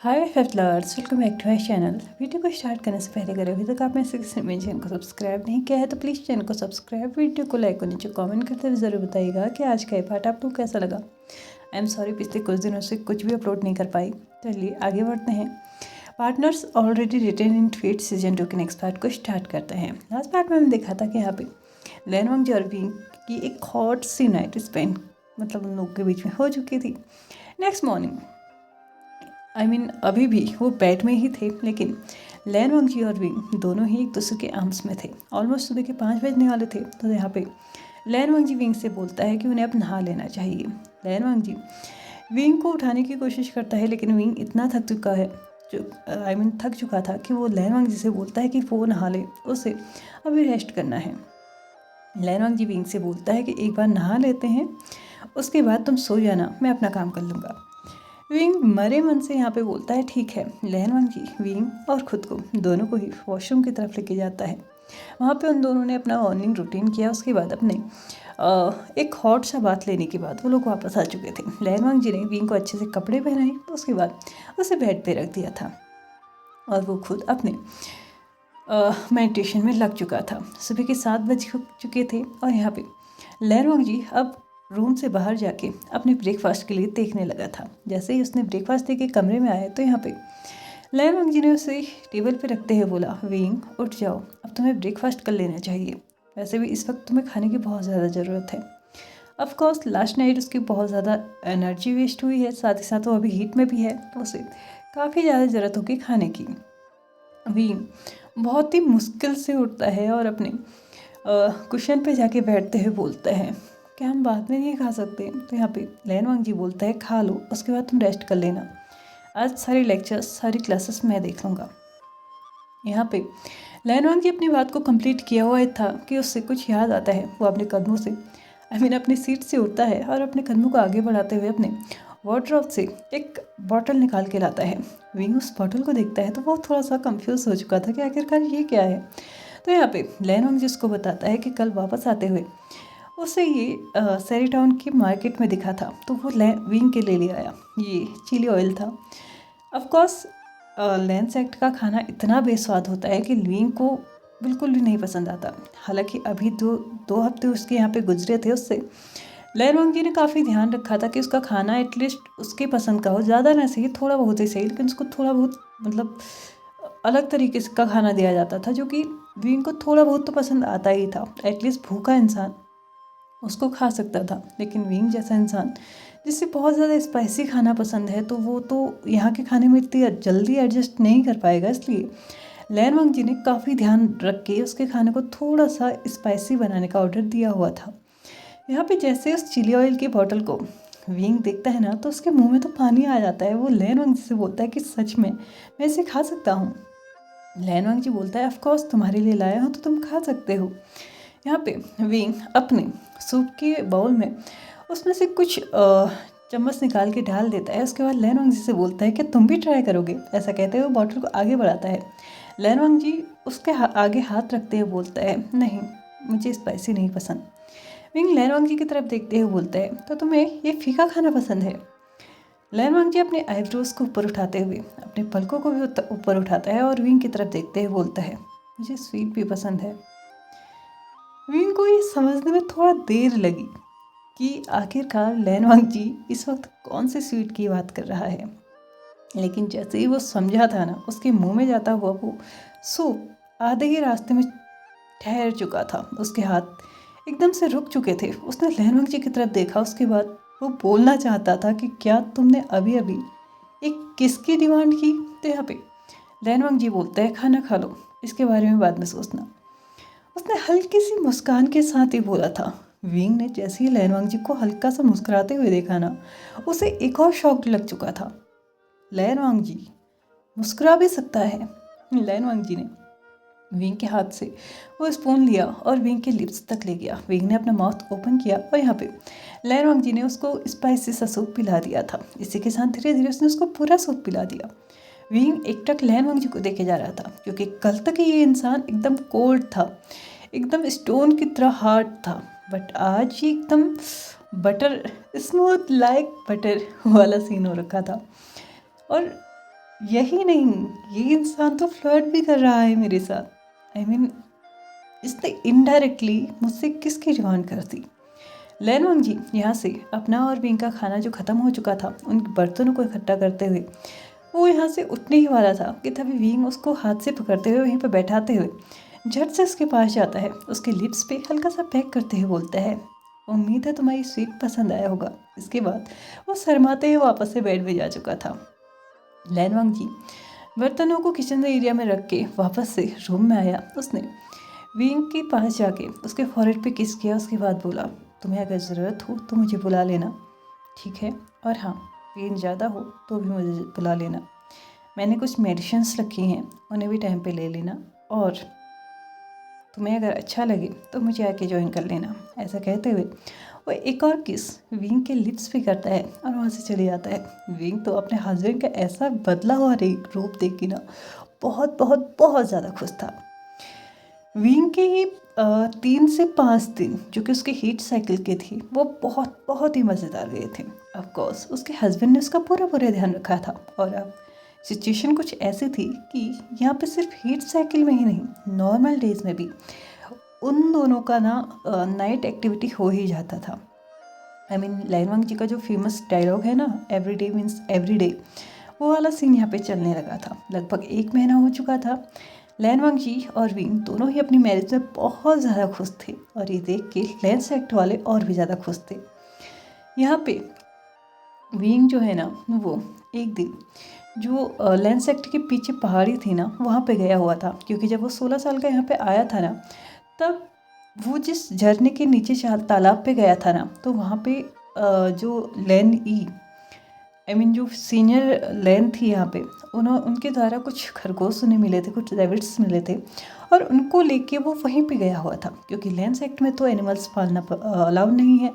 Hi fefflers, welcome back to my channel. Video को start करने से पहले अगर अभी तक आपने मेरे चैनल को सब्सक्राइब नहीं किया है तो प्लीज़ चैनल को सब्सक्राइब, वीडियो को लाइक और नीचे कमेंट करते हुए ज़रूर बताइएगा कि आज का ये पार्ट आपको कैसा लगा। आई एम सॉरी, पिछले कुछ दिनों से कुछ भी अपलोड नहीं कर पाई। चलिए आगे बढ़ते हैं। पार्टनर्स ऑलरेडी रिटर्न इन ट्वीट सीजन 2 के नेक्स्ट पार्ट को स्टार्ट करते हैं। लास्ट पार्ट में हमने देखा था कि यहाँ पे लैन वांग और विंग की एक हॉट सी नाइट स्पेंड मतलब उन लोगों के बीच में हो चुकी थी। नेक्स्ट मॉर्निंग अभी भी वो बेड में ही थे, लेकिन लैन वांग जी और विंग दोनों ही एक दूसरे के आर्म्स में थे। ऑलमोस्ट सुबह के 5 बजने वाले थे तो यहाँ पे लैन वांग जी विंग से बोलता है कि उन्हें अब नहा लेना चाहिए। लैन वांग जी विंग को उठाने की कोशिश करता है, लेकिन विंग इतना थक चुका है थक चुका था कि वो लैन वांग जी से बोलता है कि वो नहा ले, उसे अभी रेस्ट करना है। लैन वांग जी विंग से बोलता है कि एक बार नहा लेते हैं, उसके बाद तुम सो जाना, मैं अपना काम कर लूँगा। विंग मरे मन से यहाँ पे बोलता है ठीक है। लैन वांग जी विंग और खुद को दोनों को ही वॉशरूम की तरफ लेके जाता है। वहाँ पे उन दोनों ने अपना मॉर्निंग रूटीन किया। उसके बाद अपने एक हॉट सा बात लेने के बाद वो लोग वापस आ चुके थे। लैन वांग जी ने विंग को अच्छे से कपड़े पहनाए, उसके बाद उसे बेड पे रख दिया था और वो खुद अपने मेडिटेशन में लग चुका था। सुबह के 7 बज चुके थे और यहाँ पे लैन वांग जी अब रूम से बाहर जाके अपने ब्रेकफास्ट के लिए देखने लगा था। जैसे ही उसने ब्रेकफास्ट दे के कमरे में आया तो यहाँ पे लैन वांग जी ने उसे टेबल पे रखते हुए बोला, विंग उठ जाओ, अब तुम्हें ब्रेकफास्ट कर लेना चाहिए। वैसे भी इस वक्त तुम्हें खाने की बहुत ज़्यादा ज़रूरत है। ऑफकोर्स लास्ट नाइट उसकी बहुत ज़्यादा एनर्जी वेस्ट हुई है, साथ ही साथ वो अभी हीट में भी है तो उसे काफ़ी ज़्यादा ज़रूरत होगी खाने की। विंग बहुत ही मुश्किल से उठता है और अपने कुशन पे जाके बैठते हुए बोलता है, क्या हम बाद में नहीं खा सकते? तो यहाँ पे लैन वांग जी बोलता है, खा लो, उसके बाद तुम रेस्ट कर लेना, आज सारी लेक्चर्स सारी क्लासेस मैं देख लूँगा। यहाँ पे लैन वांग जी अपनी बात को कंप्लीट किया हुआ था कि उससे कुछ याद आता है। वो अपने कदमों से अपनी सीट से उठता है और अपने कदमों को आगे बढ़ाते हुए अपने वार्डरोब से एक बॉटल निकाल के लाता है। विंग उस बॉटल को देखता है तो वो थोड़ा सा कंफ्यूज हो चुका था कि आखिरकार ये क्या है। तो यहाँ पे लैन वांग जी उसको बताता है कि कल वापस आते हुए उसे ये सैरी टाउन की मार्केट में दिखा था, तो वो विंग के ले आया। ये चिली ऑयल था। ऑफकोर्स लैन सेक्ट का खाना इतना बेस्वाद होता है कि विंग को बिल्कुल भी नहीं पसंद आता। हालांकि अभी दो हफ्ते उसके यहाँ पे गुजरे थे, उससे लैन वांग जी ने काफ़ी ध्यान रखा था कि उसका खाना एटलीस्ट उसके पसंद का हो, ज़्यादा ना सही, थोड़ा बहुत ही सही, लेकिन उसको थोड़ा बहुत अलग तरीके से का खाना दिया जाता था जो कि विंग को थोड़ा बहुत तो पसंद आता ही था। एटलीस्ट भूखा इंसान उसको खा सकता था, लेकिन विंग जैसा इंसान जिससे बहुत ज़्यादा स्पाइसी खाना पसंद है तो वो तो यहाँ के खाने में इतनी जल्दी एडजस्ट नहीं कर पाएगा। इसलिए लैन वांग जी ने काफ़ी ध्यान रख के उसके खाने को थोड़ा सा स्पाइसी बनाने का ऑर्डर दिया हुआ था। यहाँ पे जैसे उस चिली ऑयल की बोतल को विंग देखता है ना तो उसके मुंह में तो पानी आ जाता है। वो लैन वांग जी से बोलता है कि सच में मैं इसे खा सकता हूँ? लैन वांग जी बोलता है, ऑफकोर्स तुम्हारे लिए लाया हूँ तो तुम खा सकते हो। यहाँ पे विंग अपने सूप के बाउल में उसमें से कुछ चम्मच निकाल के डाल देता है। उसके बाद लैन वांग जी से बोलता है कि तुम भी ट्राई करोगे? ऐसा कहते हुए बॉटल को आगे बढ़ाता है। लैन वांग जी उसके आगे हाथ रखते हुए बोलता है, नहीं, मुझे स्पाइसी नहीं पसंद। विंग लैन वांग जी की तरफ देखते हुए बोलता है, तो तुम्हें ये फीका खाना पसंद है? लैन वांग जी अपने आईब्रोज को ऊपर उठाते हुए अपने पलकों को भी ऊपर उठाता है और विंग की तरफ देखते हुए बोलता है, मुझे स्वीट भी पसंद है। विंग को ये समझने में थोड़ा देर लगी कि आखिरकार लैन वांग जी इस वक्त कौन से स्वीट की बात कर रहा है, लेकिन जैसे ही वो समझा था ना, उसके मुंह में जाता हुआ वो सूप आधे ही रास्ते में ठहर चुका था। उसके हाथ एकदम से रुक चुके थे। उसने लैन वांग जी की तरफ देखा, उसके बाद वो बोलना चाहता था कि क्या तुमने अभी अभी एक किस की डिमांड की? तो यहाँ पे लैन वांग जी बोलता है, खाना खा लो, इसके बारे में बाद में सोचना। उसने हल्की सी मुस्कान के साथ ही बोला था। विंग ने जैसे ही लैन वांग जी को हल्का सा मुस्कुराते हुए देखा ना, उसे एक और शॉक लग चुका था। लैन वांग जी मुस्कुरा भी सकता है। लैन वांग जी ने विंग के हाथ से वो स्पून लिया और विंग के लिप्स तक ले गया। विंग ने अपना माउथ ओपन किया और यहाँ पे लैन वांग जी ने उसको स्पाइसी सा सूप पिला दिया था। इसी के साथ धीरे धीरे उसने उसको पूरा सूप पिला दिया। विंग एकटक लैन वांग जी को देखे जा रहा था, क्योंकि कल तक ये इंसान एकदम कोल्ड था, एकदम स्टोन की तरह हार्ड था, बट आज ही एकदम बटर, स्मूथ लाइक बटर वाला सीन हो रखा था। और यही नहीं, ये इंसान तो फ्लर्ट भी कर रहा है मेरे साथ। इसने इनडायरेक्टली मुझसे किसकी डिमांड कर दी। लैन वंग जी यहाँ से अपना और विंग का खाना जो ख़त्म हो चुका था उन बर्तनों को इकट्ठा करते हुए वो यहाँ से उठने ही वाला था कि तभी विंग उसको हाथ से पकड़ते हुए वहीं पर बैठाते हुए झट से उसके पास जाता है, उसके लिप्स पे हल्का सा पैक करते हुए बोलता है, उम्मीद है तुम्हारी स्वीट पसंद आया होगा। इसके बाद वो शर्माते हुए वापस से बेड में जा चुका था। लैन वंग जी बर्तनों को किचन एरिया में रख के वापस से रूम में आया। उसने विंग के पास जाके उसके फॉरहेड पे किस किया। उसके बाद बोला, तुम्हें अगर ज़रूरत हो तो मुझे बुला लेना, ठीक है, और हाँ पेन ज़्यादा हो तो भी मुझे बुला लेना। मैंने कुछ मेडिसिन्स रखी हैं, उन्हें भी टाइम पे ले लेना, और तुम्हें अगर अच्छा लगे तो मुझे आके ज्वाइन कर लेना। ऐसा कहते हुए वो एक और किस विंग के लिप्स पे करता है और वहाँ से चले जाता है। विंग तो अपने हस्बैंड का ऐसा बदला हुआ रूप देख के ना बहुत बहुत बहुत ज़्यादा खुश था। विंग के ही 3 से 5 दिन जो कि उसके हीट साइकिल के थे वो बहुत बहुत ही मज़ेदार गए थे। ऑफकोर्स उसके हस्बैंड ने उसका पूरा पूरा ध्यान रखा था। और अब सिचुएशन कुछ ऐसी थी कि यहाँ पे सिर्फ हीट साइकिल में ही नहीं, नॉर्मल डेज में भी उन दोनों का ना नाइट एक्टिविटी हो ही जाता था। लैन वंग जी का जो फेमस डायलॉग है ना, every day means every day, वो वाला सीन यहाँ पे चलने लगा था। लगभग 1 महीना हो चुका था। लैन वंग जी और विंग दोनों ही अपनी मैरिज में बहुत ज़्यादा खुश थे और ये देख के लैन सेक्ट वाले और भी ज़्यादा खुश थे। यहाँ पे विंग जो है ना वो एक दिन जो लैन सेक्ट के पीछे पहाड़ी थी ना वहाँ पे गया हुआ था, क्योंकि जब वो 16 साल का यहाँ पे आया था ना तब वो जिस झरने के नीचे तालाब पे गया था ना तो वहाँ पे जो लैन जो सीनियर लैन थी यहाँ पे उनके द्वारा कुछ खरगोश उन्हें मिले थे, कुछ रैबिट्स मिले थे और उनको लेके वो वहीं पे गया हुआ था, क्योंकि लैंड एक्ट में तो एनिमल्स पालना अलाउड नहीं है।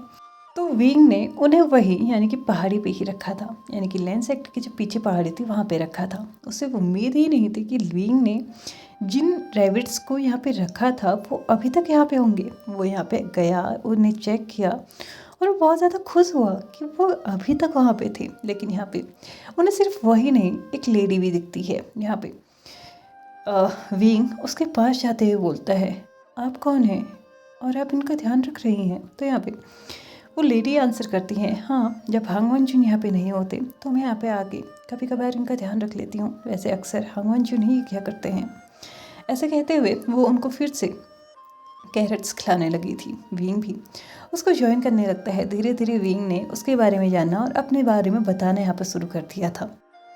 तो विंग ने उन्हें वही यानी कि पहाड़ी पे ही रखा था, यानी कि लैंड एक्ट की जो पीछे पहाड़ी थी वहाँ पे रखा था। उसे उम्मीद ही नहीं थी कि विंग ने जिन रैबिट्स को यहाँ पे रखा था वो अभी तक यहाँ पे होंगे। वो यहाँ पे गया, उन्हें चेक किया और वो बहुत ज़्यादा खुश हुआ कि वो अभी तक वहाँ पे थे। लेकिन यहाँ पे उन्हें सिर्फ वही नहीं, एक लेडी भी दिखती है। यहाँ पे विंग उसके पास जाते हुए बोलता है, आप कौन हैं और आप इनका ध्यान रख रही हैं? तो यहाँ पे वो लेडी आंसर करती हैं, हाँ, जब हांग वनजुन यहाँ पे नहीं होते तो मैं यहाँ पे आके कभी कभार इनका ध्यान रख लेती हूँ। वैसे अक्सर हांग वनजुन ही क्या करते हैं। ऐसे कहते हुए वो उनको फिर से कैरेट्स खिलाने लगी थी। विंग भी उसको ज्वाइन करने लगता है। धीरे धीरे विंग ने उसके बारे में जानना और अपने बारे में बताना यहाँ पर शुरू कर दिया था।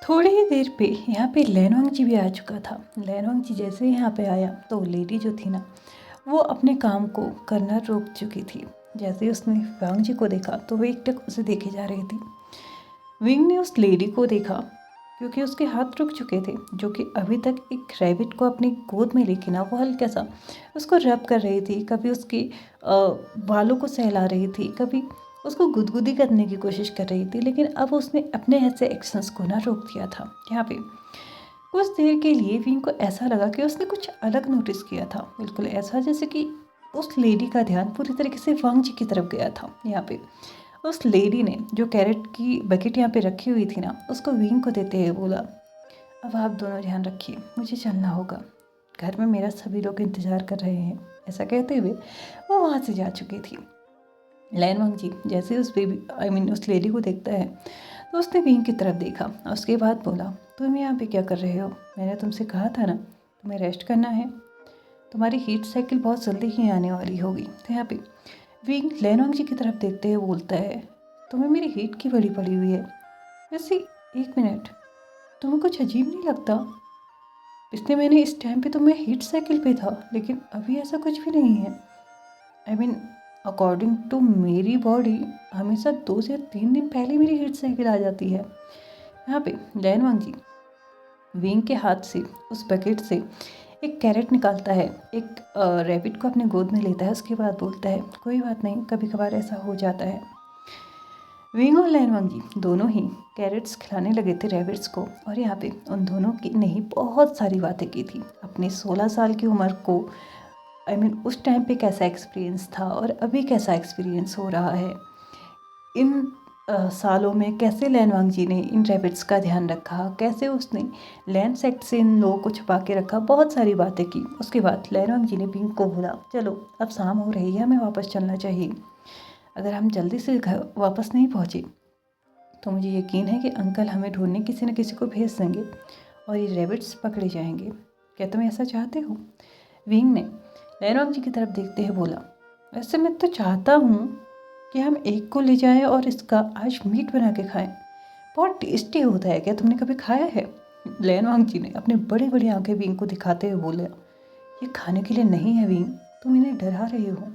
थोड़ी ही देर पे यहाँ पे लैन वंग जी भी आ चुका था। लैन वंग जी जैसे ही यहाँ पे आया तो लेडी जो थी ना वो अपने काम को करना रोक चुकी थी। जैसे ही उसने वांग जी को देखा तो वो एकटक उसे देखे जा रही थी। विंग ने उस लेडी को देखा क्योंकि उसके हाथ रुक चुके थे, जो कि अभी तक एक रैबिट को अपनी गोद में लेके ना वो हल्का सा उसको रब कर रही थी, कभी उसके बालों को सहला रही थी, कभी उसको गुदगुदी करने की कोशिश कर रही थी। लेकिन अब उसने अपने ऐसे एक्शंस को ना रोक दिया था। यहाँ पे कुछ देर के लिए विंग को ऐसा लगा कि उसने कुछ अलग नोटिस किया था, बिल्कुल ऐसा जैसे कि उस लेडी का ध्यान पूरी तरीके से वांग जी की तरफ गया था। यहाँ पे उस लेडी ने जो कैरेट की बकेट यहाँ पे रखी हुई थी ना उसको विंग को देते हुए बोला, अब आप दोनों ध्यान रखिए, मुझे चलना होगा, घर में मेरा सभी लोग इंतज़ार कर रहे हैं। ऐसा कहते हुए वो वहाँ से जा चुकी थी। लैन वंग जी जैसे उस उस लेडी को देखता है तो उसने विंग की तरफ देखा और उसके बाद बोला, तुम यहाँ पे क्या कर रहे हो? मैंने तुमसे कहा था ना तुम्हें रेस्ट करना है, तुम्हारी हीट साइकिल बहुत जल्दी ही आने वाली होगी। तो यहाँ पे विंग लैन वंग जी की तरफ देखते हुए बोलता है, तुम्हें मेरी हीट की बड़ी पड़ी हुई है। वैसे 1 मिनट, तुम्हें कुछ अजीब नहीं लगता? पिछले महीने इस टाइम पे तो मैं हीट साइकिल पे था, लेकिन अभी ऐसा कुछ भी नहीं है। अकॉर्डिंग टू मेरी बॉडी हमेशा 2 से 3 दिन पहले मेरी हीट साइकिल आ जाती है। यहाँ पे लैन वंग जी विंग के हाथ से उस बकेट से एक कैरेट निकालता है, एक रैबिट को अपने गोद में लेता है। उसके बाद बोलता है, कोई बात नहीं, कभी कभार ऐसा हो जाता है। विंग और लैन वंग जी दोनों ही कैरेट्स खिलाने लगे थे रैबिट्स को और यहाँ पे उन दोनों की ने ही बहुत सारी बातें की थी अपनी 16 साल की उम्र को। उस टाइम पे कैसा एक्सपीरियंस था और अभी कैसा एक्सपीरियंस हो रहा है, इन सालों में कैसे लैनवांग जी ने इन रैबिट्स का ध्यान रखा, कैसे उसने लैन सेक्ट से इन लोगों को छुपा के रखा, बहुत सारी बातें की। उसके बाद लैनवांग जी ने विंग को बोला, चलो अब शाम हो रही है, हमें वापस चलना चाहिए। अगर हम जल्दी से घर वापस नहीं पहुँचे तो मुझे यकीन है कि अंकल हमें ढूंढने किसी न किसी को भेज देंगे और ये रैबिट्स पकड़े जाएंगे। क्या तुम ऐसा चाहते हो? विंग ने लैनवांग जी की तरफ देखते हुए बोला, वैसे मैं तो चाहता हूँ कि हम एक को ले जाएं और इसका आज मीट बना के खाएं। बहुत टेस्टी होता है, क्या तुमने कभी खाया है? लैनवांग जी ने अपनी बड़ी बड़ी आंखें विंग को दिखाते हुए बोला, ये खाने के लिए नहीं है विंग, तुम इन्हें डरा रहे हो।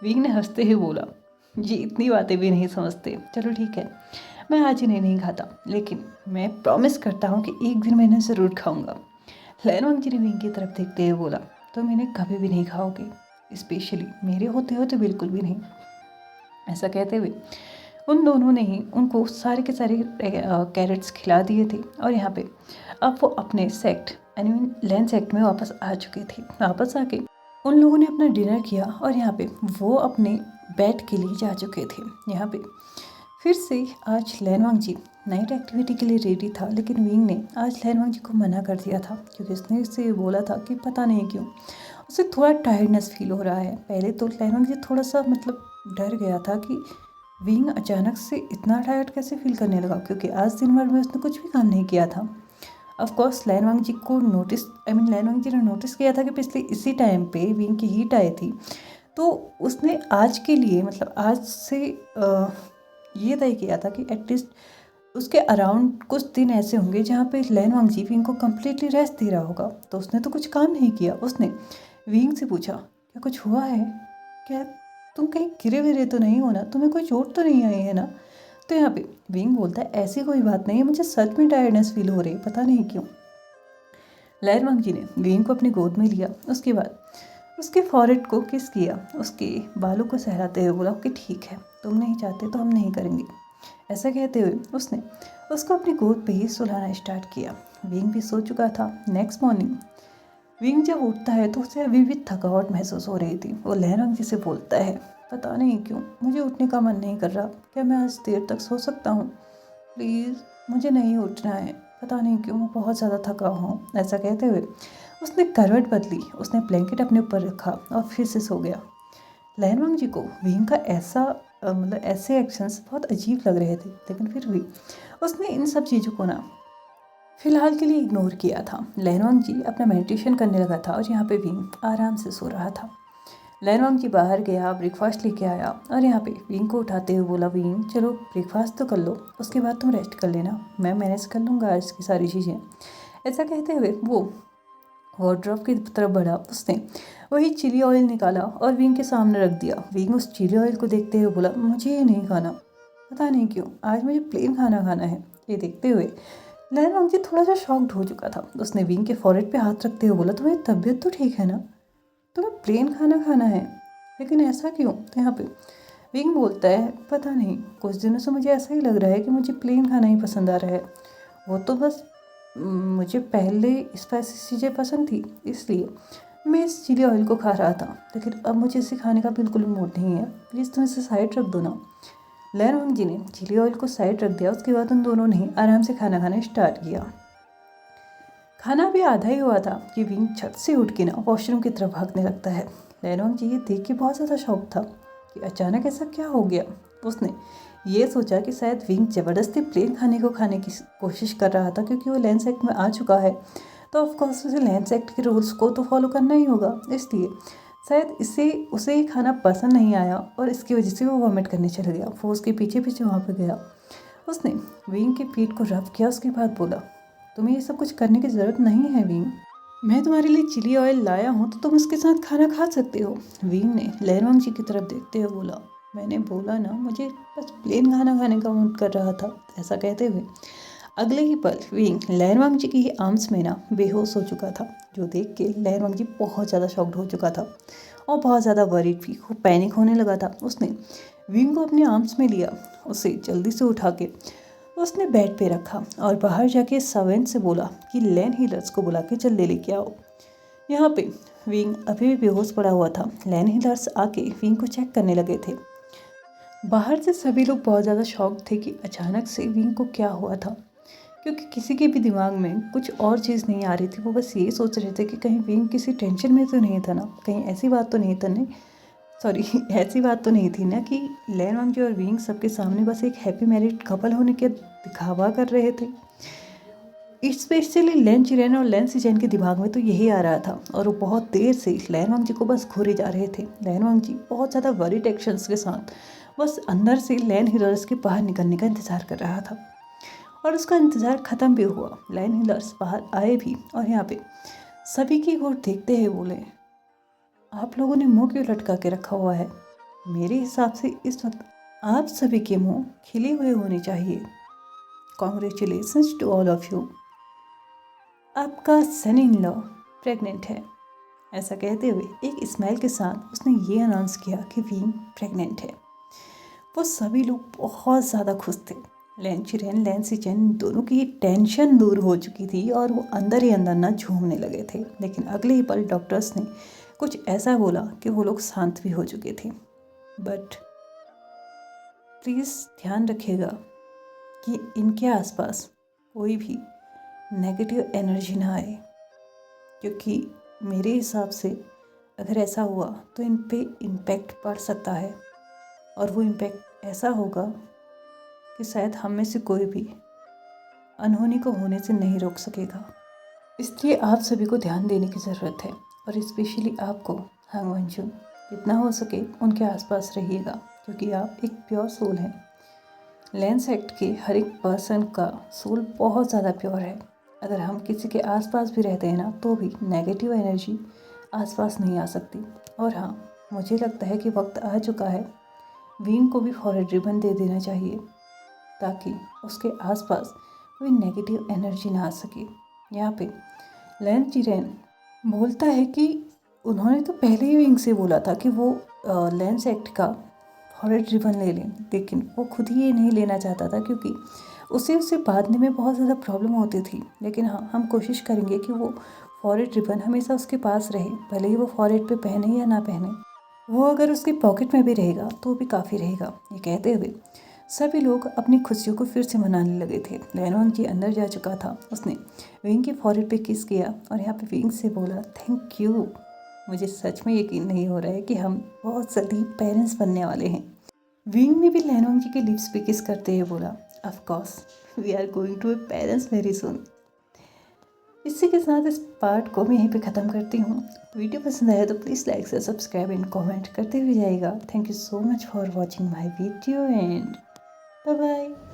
विंग ने हंसते हुए बोला, ये इतनी बातें भी नहीं समझते, चलो ठीक है, मैं आज इन्हें नहीं खाता, लेकिन मैं प्रॉमिस करता हूँ कि एक दिन मैं इन्हें ज़रूर खाऊंगा। लैनवांग जी ने विंग की तरफ देखते हुए बोला, तुम इन्हें कभी भी नहीं खाओगे, स्पेशली मेरे होते हो तो बिल्कुल भी नहीं। ऐसा कहते हुए उन दोनों ने ही उनको सारे के सारे कैरेट्स खिला दिए थे और यहाँ पे अब वो अपने सेक्ट यानी लैंड सेक्ट में वापस आ चुके थे। वापस आके उन लोगों ने अपना डिनर किया और यहाँ पे वो अपने बेड के लिए जा चुके थे। यहाँ पे फिर से आज लैनवांग जी नाइट एक्टिविटी के लिए रेडी था, लेकिन विंग ने आज लैनवांग जी को मना कर दिया था क्योंकि उसने इससे बोला था कि पता नहीं क्यों उसे थोड़ा टायर्डनेस फील हो रहा है। पहले तो लैनवांग जी थोड़ा सा डर गया था कि विंग अचानक से इतना टायर्ड कैसे फील करने लगा, क्योंकि आज दिन भर में उसने कुछ भी काम नहीं किया था। ऑफ कोर्स लैनवांग जी को लैनवांग जी ने नोटिस किया था कि पिछले इसी टाइम पे विंग की हीट आई थी, तो उसने आज के लिए आज से ये तय किया था कि एटलीस्ट उसके अराउंड कुछ दिन ऐसे होंगे जहाँ पे लैनवांग जी विंग को कम्प्लीटली रेस्ट दे रहा होगा। तो उसने तो कुछ काम नहीं किया। उसने विंग से पूछा, क्या कुछ हुआ है? क्या तुम कहीं गिरे विरे तो नहीं हो ना? तुम्हें कोई चोट तो नहीं आई है ना? तो यहाँ पे विंग बोलता है, ऐसी कोई बात नहीं है, मुझे सच में टायर्डनेस फील हो रही है, पता नहीं क्यों। लैनवांग जी ने विंग को अपनी गोद में लिया, उसके बाद उसके फॉरहेड को किस किया, उसके बालों को सहलाते हुए बोला कि ठीक है, तुम नहीं चाहते तो हम नहीं करेंगे। ऐसा कहते हुए उसने उसको अपनी गोद पे ही सुलाना स्टार्ट किया। विंग भी सो चुका था। नेक्स्ट मॉर्निंग विंग जब उठता है तो उसे अभी भी थकावट महसूस हो रही थी। वो लैनवांग जी से बोलता है, पता नहीं क्यों मुझे उठने का मन नहीं कर रहा, क्या मैं आज देर तक सो सकता हूँ? प्लीज़ मुझे नहीं उठना है, पता नहीं क्यों मैं बहुत ज़्यादा थका हूँ। ऐसा कहते हुए उसने करवट बदली, उसने ब्लैंकेट अपने ऊपर रखा और फिर से सो गया। लैनवांग जी को विंग का ऐसे एक्शंस बहुत अजीब लग रहे थे, लेकिन फिर भी उसने इन सब चीज़ों को ना फिलहाल के लिए इग्नोर किया था। लैनवांग जी अपना मेडिटेशन करने लगा था और यहाँ पे विंग आराम से सो रहा था। लैनवांग जी बाहर गया, ब्रेकफास्ट लेके आया और यहाँ पे विंग को उठाते हुए बोला, विंग चलो ब्रेकफास्ट तो कर लो, उसके बाद तुम रेस्ट कर लेना, मैं मैनेज कर लूँगा आज की सारी चीज़ें। ऐसा कहते हुए वो वार्डरोब की तरफ बढ़ा। उसने वही चिली ऑयल निकाला और विंग के सामने रख दिया। विंग उस चिली ऑयल को देखते हुए बोला, मुझे ये नहीं खाना, पता नहीं क्यों आज मुझे प्लेन खाना खाना है। ये देखते हुए लैनवांग जी थोड़ा सा शॉक्ड हो चुका था। उसने विंग के फॉरहेड पे हाथ रखते हुए बोला, तुम्हारी तबीयत तो ठीक है ना? तुम्हें प्लेन खाना खाना है, लेकिन ऐसा क्यों? तो यहाँ पे विंग बोलता है, पता नहीं कुछ दिनों से मुझे ऐसा ही लग रहा है कि मुझे प्लेन खाना ही पसंद आ रहा है। वो तो बस मुझे पहले स्पाइसी चीज़ें पसंद थी, इसलिए मैं इस चिली ऑयल को खा रहा था, लेकिन अब मुझे इसे खाने का बिल्कुल मूड नहीं है, प्लीज़ तुम इसे साइड रख दो ना। लैनवांग जी ने चिली ऑयल को साइड रख दिया। उसके बाद उन दोनों ने आराम से खाना खाना स्टार्ट किया। खाना भी आधा ही हुआ था कि विंग छत से उठ के ना वॉशरूम की तरफ भागने लगता है। लैनवांग जी ये देख के बहुत ज़्यादा शॉक था कि अचानक ऐसा क्या हो गया। उसने ये सोचा कि शायद विंग ज़बरदस्ती प्लेन खाने की कोशिश कर रहा था, क्योंकि वो लैंड सेक्ट में आ चुका है तो ऑफकोर्स उसे लैंड सेक्ट के रूल्स को तो फॉलो करना ही होगा। इसलिए शायद उसे ये खाना पसंद नहीं आया और इसकी वजह से वो वॉमिट करने चला गया। वो उसके पीछे पीछे वहाँ पर गया। उसने विंग के पीठ को रब किया, उसके बाद बोला, तुम्हें ये सब कुछ करने की ज़रूरत नहीं है विंग, मैं तुम्हारे लिए चिली ऑयल लाया हूँ तो तुम उसके साथ खाना खा सकते हो। विंग ने लैनवांग जी की तरफ देखते हुए बोला, मैंने बोला ना मुझे बस प्लेन खाना खाने का मूड कर रहा था। ऐसा कहते हुए अगले ही पल विंग लैनवांग जी की आर्म्स में ना बेहोश हो चुका था, जो देख के लैनवांग जी बहुत ज़्यादा शॉक्ड हो चुका था और बहुत ज़्यादा वरीड भी, खूब पैनिक होने लगा था। उसने विंग को अपने आर्म्स में लिया, उसे जल्दी से उठा के उसने बेड पे रखा और बाहर जाके सर्वेंट से बोला कि लैन हीलर्स को बुला के जल्दी लेके आओ। यहाँ पे विंग अभी भी बेहोश पड़ा हुआ था। लैन हीलर्स आके विंग को चेक करने लगे थे। बाहर से सभी लोग बहुत ज़्यादा शॉक थे कि अचानक से विंग को क्या हुआ था, क्योंकि किसी के भी दिमाग में कुछ और चीज़ नहीं आ रही थी। वो बस ये सोच रहे थे कि कहीं विंग किसी टेंशन में तो नहीं था ना, कहीं ऐसी बात तो नहीं था ना, सॉरी ऐसी बात तो नहीं थी ना कि लैन वांगजी और विंग सबके सामने बस एक हैप्पी मैरिड कपल होने के दिखावा कर रहे थे। स्पेशली लैन चिरेन और लैन सिजेन के दिमाग में तो यही आ रहा था, और वो बहुत देर से लैन वांगजी को बस घूरे जा रहे थे। लैन वांगजी बहुत ज़्यादा वरीड एक्शंस के साथ बस अंदर से लैन हिलर्स के बाहर निकलने का इंतज़ार कर रहा था, और उसका इंतज़ार ख़त्म भी हुआ। लैन हिलर्स बाहर आए भी और यहाँ पे सभी की ओर देखते हुए बोले, आप लोगों ने मुंह क्यों लटका के रखा हुआ है? मेरे हिसाब से इस वक्त आप सभी के मुंह खिले हुए होने चाहिए। Congratulations to all of you, आपका सन इन लॉ प्रेग्नेंट है। ऐसा कहते हुए एक स्माइल के साथ उसने ये अनाउंस किया कि विंग प्रेग्नेंट है। वो सभी लोग बहुत ज़्यादा खुश थे। लैन चिरेन लैन सिचेन दोनों की टेंशन दूर हो चुकी थी और वो अंदर ही अंदर ना झूमने लगे थे। लेकिन अगले ही पल डॉक्टर्स ने कुछ ऐसा बोला कि वो लोग शांत भी हो चुके थे। बट प्लीज़ ध्यान रखिएगा कि इनके आसपास कोई भी नेगेटिव एनर्जी ना आए, क्योंकि मेरे हिसाब से अगर ऐसा हुआ तो इन पे इम्पैक्ट पड़ सकता है, और वो इम्पैक्ट ऐसा होगा कि शायद हम में से कोई भी अनहोनी को होने से नहीं रोक सकेगा। इसलिए आप सभी को ध्यान देने की ज़रूरत है, और स्पेशली आपको हांग वंशु जितना हो सके उनके आसपास रहिएगा, क्योंकि आप एक प्योर सोल हैं। लैन सेक्ट के हर एक पर्सन का सोल बहुत ज़्यादा प्योर है। अगर हम किसी के आसपास भी रहते हैं ना, तो भी नेगेटिव एनर्जी आसपास नहीं आ सकती। और हाँ, मुझे लगता है कि वक्त आ चुका है विंग को भी फॉरवर्ड रिबन दे देना चाहिए, ताकि उसके आसपास कोई नेगेटिव एनर्जी ना आ सके। यहाँ पे लैन चिरेन बोलता है कि उन्होंने तो पहले ही विंग से बोला था कि वो लैन सेक्ट का फॉरवर्ड रिबन ले लें, लेकिन वो खुद ही ये नहीं लेना चाहता था, क्योंकि उसे बांधने में बहुत ज़्यादा प्रॉब्लम होती थी। लेकिन हाँ, हम कोशिश करेंगे कि वो फॉरवर्ड रिबन हमेशा उसके पास रहे, भले ही वो फॉरवर्ड पे पहने या ना पहने। वो अगर उसकी पॉकेट में भी रहेगा तो भी काफ़ी रहेगा। ये कहते हुए सभी लोग अपनी खुशियों को फिर से मनाने लगे थे। लैन वांगजी अंदर जा चुका था। उसने विंग के फॉरहेड पे किस किया और यहाँ पे विंग से बोला, थैंक यू। मुझे सच में यकीन नहीं हो रहा है कि हम बहुत जल्दी पेरेंट्स बनने वाले हैं। विंग ने भी लैन वांगजी के लिप्स पे किस करते हुए बोला, of course we are going to be parents very soon. इसी के साथ इस पार्ट को मैं यहीं पे ख़त्म करती हूँ। वीडियो पसंद आया तो प्लीज़ लाइक से सब्सक्राइब एंड कमेंट करते हुए जाइएगा। Thank you so much for watching my video and bye bye.